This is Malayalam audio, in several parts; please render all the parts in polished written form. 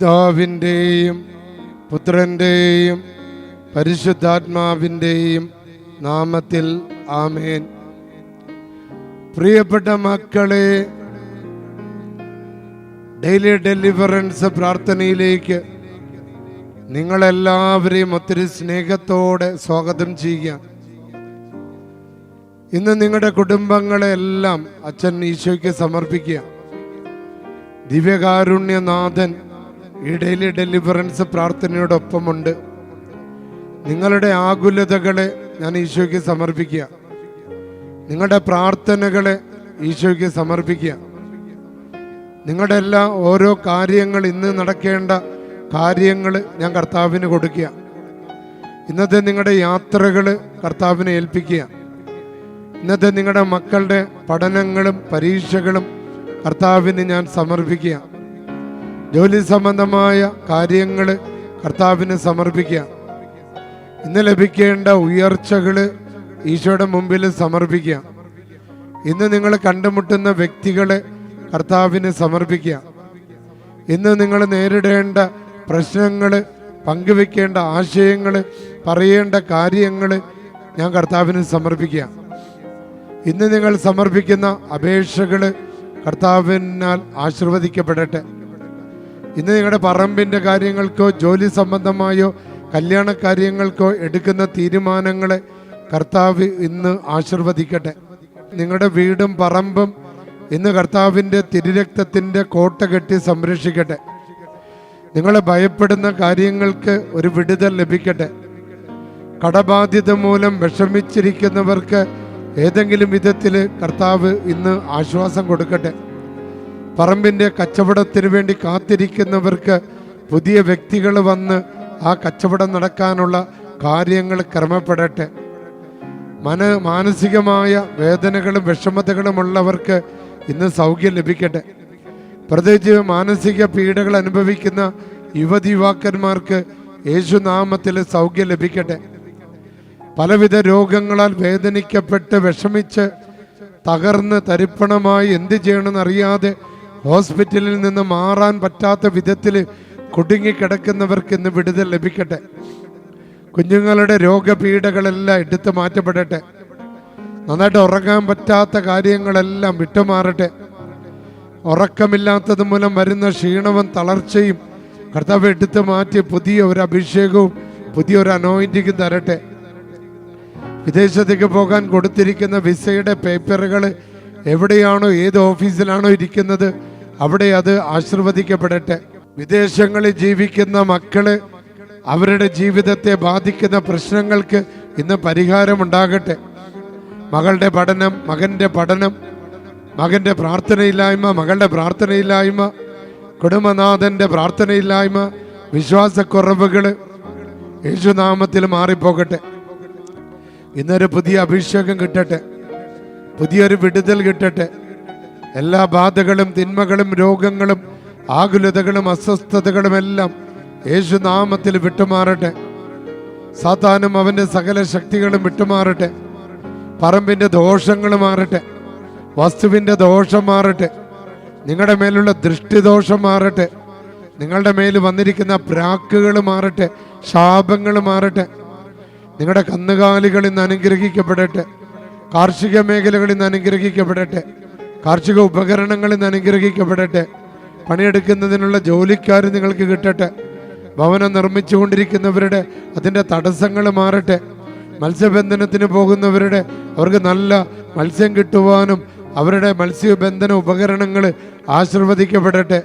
പിതാവിൻ്റെയും പുത്രൻ്റെയും പരിശുദ്ധാത്മാവിൻ്റെയും നാമത്തിൽ ആമേൻ. പ്രിയപ്പെട്ട മക്കളെ, ഡെയിലി ഡെലിവറൻസ് പ്രാർത്ഥനയിലേക്ക് നിങ്ങളെല്ലാവരെയും ഒത്തിരി സ്നേഹത്തോടെ സ്വാഗതം ചെയ്യുക. ഇന്ന് നിങ്ങളുടെ കുടുംബങ്ങളെല്ലാം അച്ഛൻ ഈശോയ്ക്ക് സമർപ്പിക്കുക. ദിവ്യകാരുണ്യനാഥൻ ഈ ഡെയിലി ഡെലിവറൻസ് പ്രാർത്ഥനയോടൊപ്പമുണ്ട്. നിങ്ങളുടെ ആകുലതകളെ ഞാൻ ഈശോയ്ക്ക് സമർപ്പിക്കുക. നിങ്ങളുടെ പ്രാർത്ഥനകളെ ഈശോയ്ക്ക് സമർപ്പിക്കുക. നിങ്ങളുടെ എല്ലാ ഓരോ കാര്യങ്ങൾ, ഇന്ന് നടക്കേണ്ട കാര്യങ്ങൾ ഞാൻ കർത്താവിന് കൊടുക്കുക. ഇന്നത്തെ നിങ്ങളുടെ യാത്രകൾ കർത്താവിനെ ഏൽപ്പിക്കുക. ഇന്നത്തെ നിങ്ങളുടെ മക്കളുടെ പഠനങ്ങളും പരീക്ഷകളും കർത്താവിന് ഞാൻ സമർപ്പിക്കുക. ജോലി സംബന്ധമായ കാര്യങ്ങൾ കർത്താവിന് സമർപ്പിക്കുക. ഇന്ന് ലഭിക്കേണ്ട ഉയർച്ചകൾ ഈശോയുടെ മുമ്പിൽ സമർപ്പിക്കുക. ഇന്ന് നിങ്ങൾ കണ്ടുമുട്ടുന്ന വ്യക്തികളെ കർത്താവിന് സമർപ്പിക്കുക. ഇന്ന് നിങ്ങൾ നേരിടേണ്ട പ്രശ്നങ്ങൾ, പങ്കുവെക്കേണ്ട ആശയങ്ങൾ, പറയേണ്ട കാര്യങ്ങൾ ഞാൻ കർത്താവിന് സമർപ്പിക്കുക. ഇന്ന് നിങ്ങൾ സമർപ്പിക്കുന്ന അപേക്ഷകൾ കർത്താവിനാൽ ആശീർവദിക്കപ്പെടട്ടെ. ഇന്ന് നിങ്ങളുടെ പറമ്പിൻ്റെ കാര്യങ്ങൾക്കോ ജോലി സംബന്ധമായോ കല്യാണ കാര്യങ്ങൾക്കോ എടുക്കുന്ന തീരുമാനങ്ങളെ കർത്താവ് ഇന്ന് ആശീർവദിക്കട്ടെ. നിങ്ങളുടെ വീടും പറമ്പും ഇന്ന് കർത്താവിൻ്റെ തിരുരക്തത്തിൻ്റെ കോട്ട കെട്ടി സംരക്ഷിക്കട്ടെ. നിങ്ങളെ ഭയപ്പെടുന്ന കാര്യങ്ങൾക്ക് ഒരു വിടുതൽ ലഭിക്കട്ടെ. കടബാധ്യത മൂലം വിഷമിച്ചിരിക്കുന്നവർക്ക് ഏതെങ്കിലും വിധത്തിൽ കർത്താവ് ഇന്ന് ആശ്വാസം കൊടുക്കട്ടെ. പറമ്പിൻ്റെ കച്ചവടത്തിന് വേണ്ടി കാത്തിരിക്കുന്നവർക്ക് പുതിയ വ്യക്തികൾ വന്ന് ആ കച്ചവടം നടക്കാനുള്ള കാര്യങ്ങൾ ക്രമപ്പെടട്ടെ. മാനസികമായ വേദനകളും വിഷമതകളുമുള്ളവർക്ക് ഇന്ന് സൗഖ്യം ലഭിക്കട്ടെ. പ്രത്യേകിച്ച് മാനസിക പീഡകൾ അനുഭവിക്കുന്ന യുവതിയുവാക്കന്മാർക്ക് യേശുനാമത്തിൽ സൗഖ്യം ലഭിക്കട്ടെ. പലവിധ രോഗങ്ങളാൽ വേദനിക്കപ്പെട്ട് വിഷമിച്ച് തകർന്ന് തരിപ്പണമായി എന്ത് ചെയ്യണമെന്നറിയാതെ ഹോസ്പിറ്റലിൽ നിന്ന് മാറാൻ പറ്റാത്ത വിധത്തിൽ കുടുങ്ങിക്കിടക്കുന്നവർക്ക് ഇന്ന് വിടുതൽ ലഭിക്കട്ടെ. കുഞ്ഞുങ്ങളുടെ രോഗപീഠകളെല്ലാം എടുത്തു മാറ്റപ്പെടട്ടെ. നന്നായിട്ട് ഉറങ്ങാൻ പറ്റാത്ത കാര്യങ്ങളെല്ലാം വിട്ടുമാറട്ടെ. ഉറക്കമില്ലാത്തത് മൂലം വരുന്ന ക്ഷീണവും തളർച്ചയും കർത്താവ് എടുത്തു മാറ്റി പുതിയ ഒരു അഭിഷേകവും പുതിയൊരു അനോയിന്റിങ്ങും തരട്ടെ. വിദേശത്തേക്ക് പോകാൻ കൊടുത്തിരിക്കുന്ന വിസയുടെ പേപ്പറുകൾ എവിടെയാണോ, ഏത് ഓഫീസിലാണോ ഇരിക്കുന്നത്, അവിടെ അത് ആശീർവദിക്കപ്പെടട്ടെ. വിദേശങ്ങളിൽ ജീവിക്കുന്ന മക്കള്, അവരുടെ ജീവിതത്തെ ബാധിക്കുന്ന പ്രശ്നങ്ങൾക്ക് ഇന്ന് പരിഹാരമുണ്ടാകട്ടെ. മകളുടെ പഠനം, മകന്റെ പഠനം, മകന്റെ പ്രാർത്ഥനയില്ലായ്മ, മകളുടെ പ്രാർത്ഥനയില്ലായ്മ, കുടുംബനാഥന്റെ പ്രാർത്ഥനയില്ലായ്മ, വിശ്വാസക്കുറവുകൾ യേശുനാമത്തിൽ മാറിപ്പോകട്ടെ. ഇന്നൊരു പുതിയ അഭിഷേകം കിട്ടട്ടെ. പുതിയൊരു വിടുതൽ കിട്ടട്ടെ. എല്ലാ ബാധകളും തിന്മകളും രോഗങ്ങളും ആകുലതകളും അസ്വസ്ഥതകളും എല്ലാം യേശുനാമത്തിൽ വിട്ടുമാറട്ടെ. സാത്താനും അവന്റെ സകല ശക്തികളും വിട്ടുമാറട്ടെ. പറമ്പിന്റെ ദോഷങ്ങൾ മാറട്ടെ. വസ്തുവിന്റെ ദോഷം മാറട്ടെ. നിങ്ങളുടെ മേലുള്ള ദൃഷ്ടിദോഷം മാറട്ടെ. നിങ്ങളുടെ മേൽ വന്നിരിക്കുന്ന പ്രാക്കുകൾ മാറട്ടെ. ശാപങ്ങൾ മാറട്ടെ. നിങ്ങളുടെ കന്നുകാലികളിൽ നിന്ന് അനുഗ്രഹിക്കപ്പെടട്ടെ. കാർഷിക മേഖലകളിൽ നിന്ന് അനുഗ്രഹിക്കപ്പെടട്ടെ. കാർഷിക ഉപകരണങ്ങളിൽ നിന്ന് അനുഗ്രഹിക്കപ്പെടട്ടെ. പണിയെടുക്കുന്നതിനുള്ള ജോലിക്കാർ നിങ്ങൾക്ക് കിട്ടട്ടെ. ഭവനം നിർമ്മിച്ചുകൊണ്ടിരിക്കുന്നവരുടെ അതിൻ്റെ തടസ്സങ്ങൾ മാറട്ടെ. മത്സ്യബന്ധനത്തിന് പോകുന്നവരുടെ അവർക്ക് നല്ല മത്സ്യം കിട്ടുവാനും അവരുടെ മത്സ്യബന്ധന ഉപകരണങ്ങൾ ആശീർവദിക്കപ്പെടട്ടെ.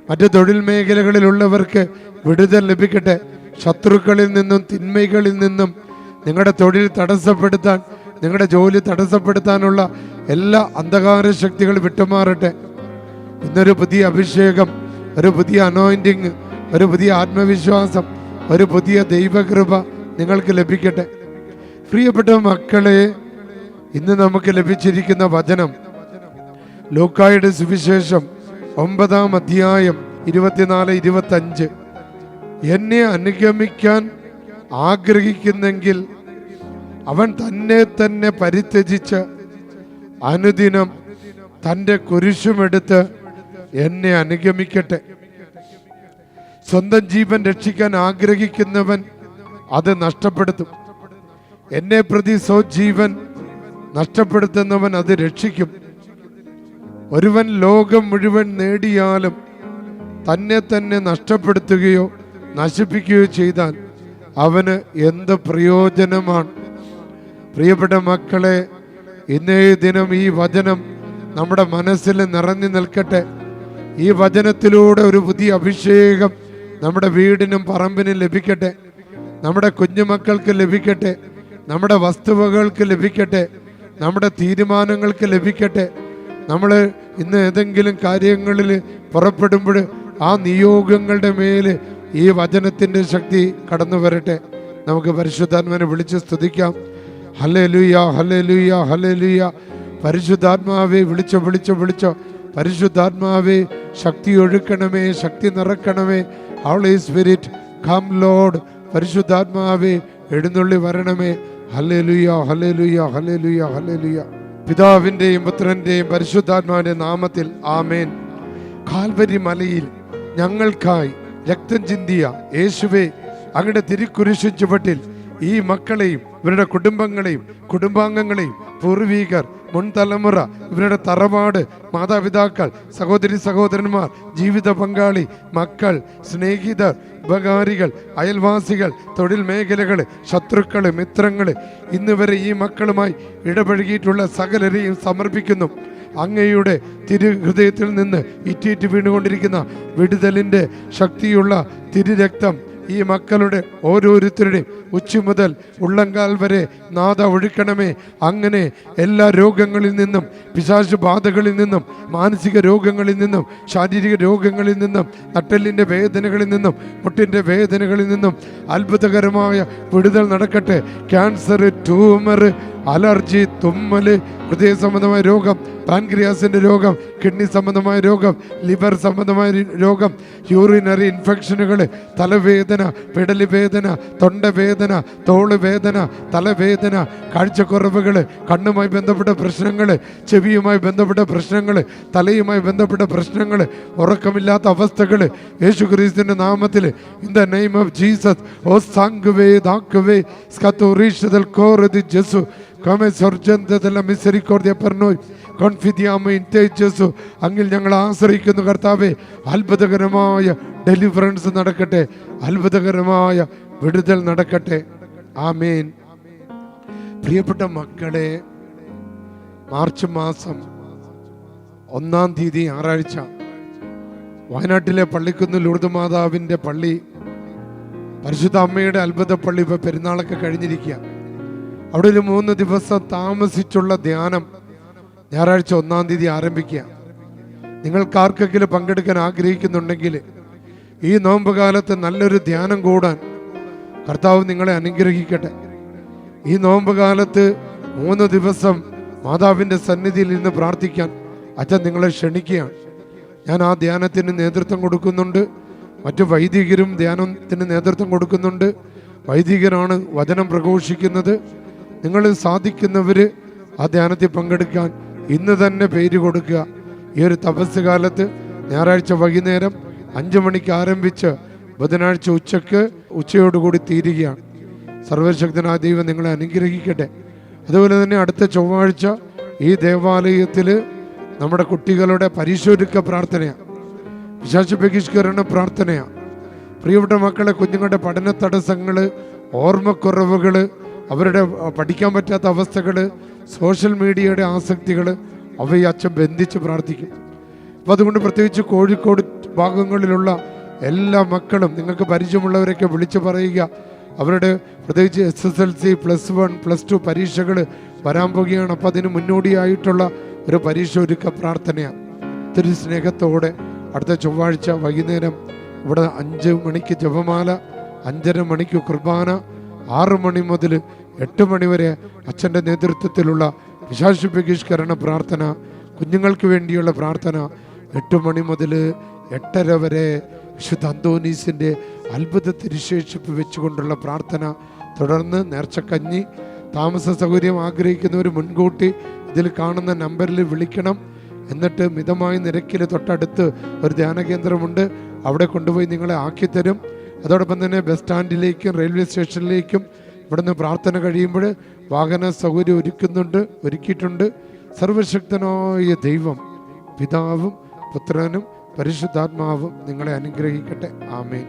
മറ്റ് തൊഴിൽ മേഖലകളിലുള്ളവർക്ക് വിടുതൽ ലഭിക്കട്ടെ. ശത്രുക്കളിൽ നിന്നും തിന്മകളിൽ നിന്നും നിങ്ങളുടെ തൊഴിൽ തടസ്സപ്പെടുത്താൻ, നിങ്ങളുടെ ജോലി തടസ്സപ്പെടുത്താനുള്ള എല്ലാ അന്ധകാര ശക്തികൾ വിട്ടുമാറട്ടെ. ഇന്നൊരു പുതിയ അഭിഷേകം, ഒരു പുതിയ അനോയിന്റിങ്, ഒരു പുതിയ ആത്മവിശ്വാസം, ഒരു പുതിയ ദൈവകൃപ നിങ്ങൾക്ക് ലഭിക്കട്ടെ. പ്രിയപ്പെട്ട മക്കളെ, ഇന്ന് നമുക്ക് ലഭിച്ചിരിക്കുന്ന വചനം ലൂക്കായുടെ സുവിശേഷം 9-ാം അധ്യായം 24-25. എന്നെ അനുഗമിക്കാൻ ആഗ്രഹിക്കുന്നെങ്കിൽ അവൻ തന്നെ തന്നെ പരിത്യജിച്ച് അനുദിനം തൻ്റെ കുരിശുമെടുത്ത് എന്നെ അനുഗമിക്കട്ടെ. സ്വന്തം ജീവൻ രക്ഷിക്കാൻ ആഗ്രഹിക്കുന്നവൻ അത് നഷ്ടപ്പെടുത്തും. എന്നെ പ്രതി സ്വജീവൻ നഷ്ടപ്പെടുത്തുന്നവൻ അത് രക്ഷിക്കും. ഒരുവൻ ലോകം മുഴുവൻ നേടിയാലും തന്നെ തന്നെ നഷ്ടപ്പെടുത്തുകയോ നശിപ്പിക്കുകയോ ചെയ്താൽ അവന് എന്ത് പ്രയോജനമാണ്? പ്രിയപ്പെട്ട മക്കളെ, ഇന്നേ ദിനം ഈ വചനം നമ്മുടെ മനസ്സിൽ നിറഞ്ഞു നിൽക്കട്ടെ. ഈ വചനത്തിലൂടെ ഒരു പുതിയ അഭിഷേകം നമ്മുടെ വീടിനും പറമ്പിനും ലഭിക്കട്ടെ, നമ്മുടെ കുഞ്ഞുമക്കൾക്ക് ലഭിക്കട്ടെ, നമ്മുടെ വസ്തുവകൾക്ക് ലഭിക്കട്ടെ, നമ്മുടെ തീരുമാനങ്ങൾക്ക് ലഭിക്കട്ടെ. നമ്മൾ ഇന്ന് ഏതെങ്കിലും കാര്യങ്ങളിൽ പുറപ്പെടുമ്പോൾ ആ നിയോഗങ്ങളുടെ മേൽ ഈ വചനത്തിൻ്റെ ശക്തി കടന്നു വരട്ടെ. നമുക്ക് പരിശുദ്ധാത്മാവിനെ വിളിച്ച് സ്തുതിക്കാം. Hallelujah, hallelujah, hallelujah. പരിശുദ്ധാത്മാവേ, വിളിച്ചോ വിളിച്ചോ വിളിച്ചോ. പരിശുദ്ധാത്മാവേ, ശക്തി ഒഴുക്കണമേ, ശക്തി നിറക്കണമേ. Holy spirit come lord. പരിശുദ്ധാത്മാവേ, എഴുന്നള്ളി വരണമേ. Hallelujah, hallelujah, hallelujah, hallelujah. പിതാവിൻ്റെയും പുത്രൻ്റെയും പരിശുദ്ധാത്മാവിൻ്റെ നാമത്തിൽ ആമേൻ. കാൽവരി മലയിൽ ഞങ്ങൾക്കായി രക്തം ചിന്തിയ യേശുവേ, അങ്ങയുടെ തിരുക്കുരിശിൻ ചുവട്ടിൽ ഈ മക്കളെയും ഇവരുടെ കുടുംബങ്ങളെയും കുടുംബാംഗങ്ങളെയും പൂർവീകർ, മുൻ തലമുറ, ഇവരുടെ തറവാട്, മാതാപിതാക്കൾ, സഹോദരി സഹോദരന്മാർ, ജീവിത പങ്കാളി, മക്കൾ, സ്നേഹിതർ, ഉപകാരികൾ, അയൽവാസികൾ, തൊഴിൽ മേഖലകൾ, ശത്രുക്കൾ, മിത്രങ്ങൾ, ഇന്നുവരെ ഈ മക്കളുമായി ഇടപഴകിയിട്ടുള്ള സകലരെയും സമർപ്പിക്കുന്നു. അങ്ങയുടെ തിരുഹൃദയത്തിൽ നിന്ന് ഇറ്റിറ്റ് വീണുകൊണ്ടിരിക്കുന്ന വിടുതലിൻ്റെ ശക്തിയുള്ള തിരുരക്തം ഈ മക്കളുടെ ഓരോരുത്തരുടെയും ഉച്ച മുതൽ ഉള്ളങ്കാൽ വരെ നാഥ ഒഴുക്കണമേ. അങ്ങനെ എല്ലാ രോഗങ്ങളിൽ നിന്നും, പിശാച് ബാധകളിൽ നിന്നും, മാനസിക രോഗങ്ങളിൽ നിന്നും, ശാരീരിക രോഗങ്ങളിൽ നിന്നും, നട്ടെല്ലിൻ്റെ വേദനകളിൽ നിന്നും, മുട്ടിൻ്റെ വേദനകളിൽ നിന്നും അത്ഭുതകരമായ വിടുതൽ നടക്കട്ടെ. ക്യാൻസർ, ട്യൂമർ, അലർജി, തുമ്മൽ, ഹൃദയ സംബന്ധമായ രോഗം, പാൻക്രിയാസിൻ്റെ രോഗം, കിഡ്നി സംബന്ധമായ രോഗം, ലിവർ സംബന്ധമായ രോഗം, യൂറിനറി ഇൻഫെക്ഷനുകൾ, തലവേദന, പിടലി വേദന, തൊണ്ടവേദന, തോള് വേദന, തലവേദന, കാഴ്ചക്കുറവുകൾ, കണ്ണുമായി ബന്ധപ്പെട്ട പ്രശ്നങ്ങൾ, ചെവിയുമായി ബന്ധപ്പെട്ട പ്രശ്നങ്ങൾ, തലയുമായി ബന്ധപ്പെട്ട പ്രശ്നങ്ങൾ, ഉറക്കമില്ലാത്ത അവസ്ഥകൾ, യേശുക്രിസ്തുവിന്റെ നാമത്തിൽ in the name of Jesus, ഓ സാങ്കുവേ ദാക്കുവേ സ്കത്തോറീഷദൽ കോറദി ജെസു come sorgente della misericordia per noi, confidiamo in te Gesù. അങ്ങിൽ ഞങ്ങൾ ആശ്രയിക്കുന്നു കർത്താവേ. അത്ഭുതകരമായ ഡെലിവറൻസ് നടക്കട്ടെ, അത്ഭുതകരമായ വിടുതൽ നടക്കട്ടെ. ആമേൻ. പ്രിയപ്പെട്ട മക്കളെ, മാർച്ച് മാസം 1-ാം തീയതി ഞായറാഴ്ച വയനാട്ടിലെ പള്ളിക്കുന്ന് ലൂർദ് മാതാവിൻ്റെ പള്ളി, പരിശുദ്ധ അമ്മയുടെ അത്ഭുത പള്ളി, ഇപ്പോൾ പെരുന്നാളൊക്കെ കഴിഞ്ഞിരിക്കുക. അവിടെ ഒരു 3 ദിവസം താമസിച്ചുള്ള ധ്യാനം ഞായറാഴ്ച 1-ാം തീയതി ആരംഭിക്കുക. നിങ്ങൾക്ക് ആർക്കെങ്കിലും പങ്കെടുക്കാൻ ആഗ്രഹിക്കുന്നുണ്ടെങ്കിൽ ഈ നോമ്പ് കാലത്ത് നല്ലൊരു ധ്യാനം കൂടാൻ കർത്താവ് നിങ്ങളെ അനുഗ്രഹിക്കട്ടെ. ഈ നോമ്പ് കാലത്ത് 3 ദിവസം മാതാവിൻ്റെ സന്നിധിയിൽ നിന്ന് പ്രാർത്ഥിക്കാൻ അച്ഛൻ നിങ്ങളെ ക്ഷണിക്കുകയാണ്. ഞാൻ ആ ധ്യാനത്തിന് നേതൃത്വം കൊടുക്കുന്നുണ്ട്. മറ്റു വൈദികരും ധ്യാനത്തിന് നേതൃത്വം കൊടുക്കുന്നുണ്ട്. വൈദികരാണ് വചനം പ്രഘോഷിക്കുന്നത്. നിങ്ങൾ സാധിക്കുന്നവർ ആ ധ്യാനത്തിൽ പങ്കെടുക്കാൻ ഇന്ന് തന്നെ പേര് കൊടുക്കുക. ഈ ഒരു തപസ് കാലത്ത് ഞായറാഴ്ച വൈകുന്നേരം 5 മണിക്ക് ആരംഭിച്ച് ബുധനാഴ്ച ഉച്ചയോടുകൂടി തീരുകയാണ്. സർവശക്തനായ ദൈവം നിങ്ങളെ അനുഗ്രഹിക്കട്ടെ. അതുപോലെ തന്നെ അടുത്ത ചൊവ്വാഴ്ച ഈ ദേവാലയത്തിൽ നമ്മുടെ കുട്ടികളുടെ പരീക്ഷയൊരുക്ക പ്രാർത്ഥനയാണ്, പിശാച് ബഹിഷ്കരണ പ്രാർത്ഥനയാണ്. പ്രിയപ്പെട്ട മക്കളെ, കുഞ്ഞുങ്ങളുടെ പഠന തടസ്സങ്ങൾ, ഓർമ്മക്കുറവുകൾ, അവരുടെ പഠിക്കാൻ പറ്റാത്ത അവസ്ഥകൾ, സോഷ്യൽ മീഡിയയുടെ ആസക്തികൾ, അവയെ അച്ഛൻ ബന്ധിച്ച് പ്രാർത്ഥിക്കും. അപ്പം അതുകൊണ്ട് പ്രത്യേകിച്ച് കോഴിക്കോട് ഭാഗങ്ങളിലുള്ള എല്ലാ മക്കളും, നിങ്ങൾക്ക് പരിചയമുള്ളവരൊക്കെ വിളിച്ചു പറയുക. അവരുടെ പ്രത്യേകിച്ച് SSLC, +1, +2 പരീക്ഷകൾ വരാൻ പോകുകയാണ്. അപ്പം അതിന് മുന്നോടിയായിട്ടുള്ള ഒരു പരീക്ഷ ഒരുക്ക പ്രാർത്ഥനയാണ്. ഒത്തിരി സ്നേഹത്തോടെ അടുത്ത ചൊവ്വാഴ്ച വൈകുന്നേരം ഇവിടെ 5 മണിക്ക് ജപമാല, 5:30 മണിക്ക് കുർബാന, 6 മണി മുതൽ 8 മണി വരെ അച്ഛൻ്റെ നേതൃത്വത്തിലുള്ള പിശാച് ബഹിഷ്കരണ പ്രാർത്ഥന, കുഞ്ഞുങ്ങൾക്ക് വേണ്ടിയുള്ള പ്രാർത്ഥന, 8 മണി മുതൽ 8:30 വരെ വിശുദ്ധ അന്തോനീസിൻ്റെ അത്ഭുത തിരുശേഷിപ്പ് വെച്ചുകൊണ്ടുള്ള പ്രാർത്ഥന. തുടർന്ന് നേർച്ചക്കഞ്ഞി. താമസ സൗകര്യം ആഗ്രഹിക്കുന്നവർ മുൻകൂട്ടി ഇതിൽ കാണുന്ന നമ്പറിൽ വിളിക്കണം. എന്നിട്ട് മിതമായ നിരക്കിൽ തൊട്ടടുത്ത് ഒരു ധ്യാന കേന്ദ്രമുണ്ട്, അവിടെ കൊണ്ടുപോയി നിങ്ങളെ ആക്കിത്തരും. അതോടൊപ്പം തന്നെ ബസ് സ്റ്റാൻഡിലേക്കും റെയിൽവേ സ്റ്റേഷനിലേക്കും ഇവിടുന്ന് പ്രാർത്ഥന കഴിയുമ്പോൾ വാഹന സൗകര്യം ഒരുക്കിയിട്ടുണ്ട്. സർവശക്തനായ ദൈവം പിതാവും പുത്രനും പരിശുദ്ധാത്മാവും നിങ്ങളെ അനുഗ്രഹിക്കട്ടെ. ആമേൻ.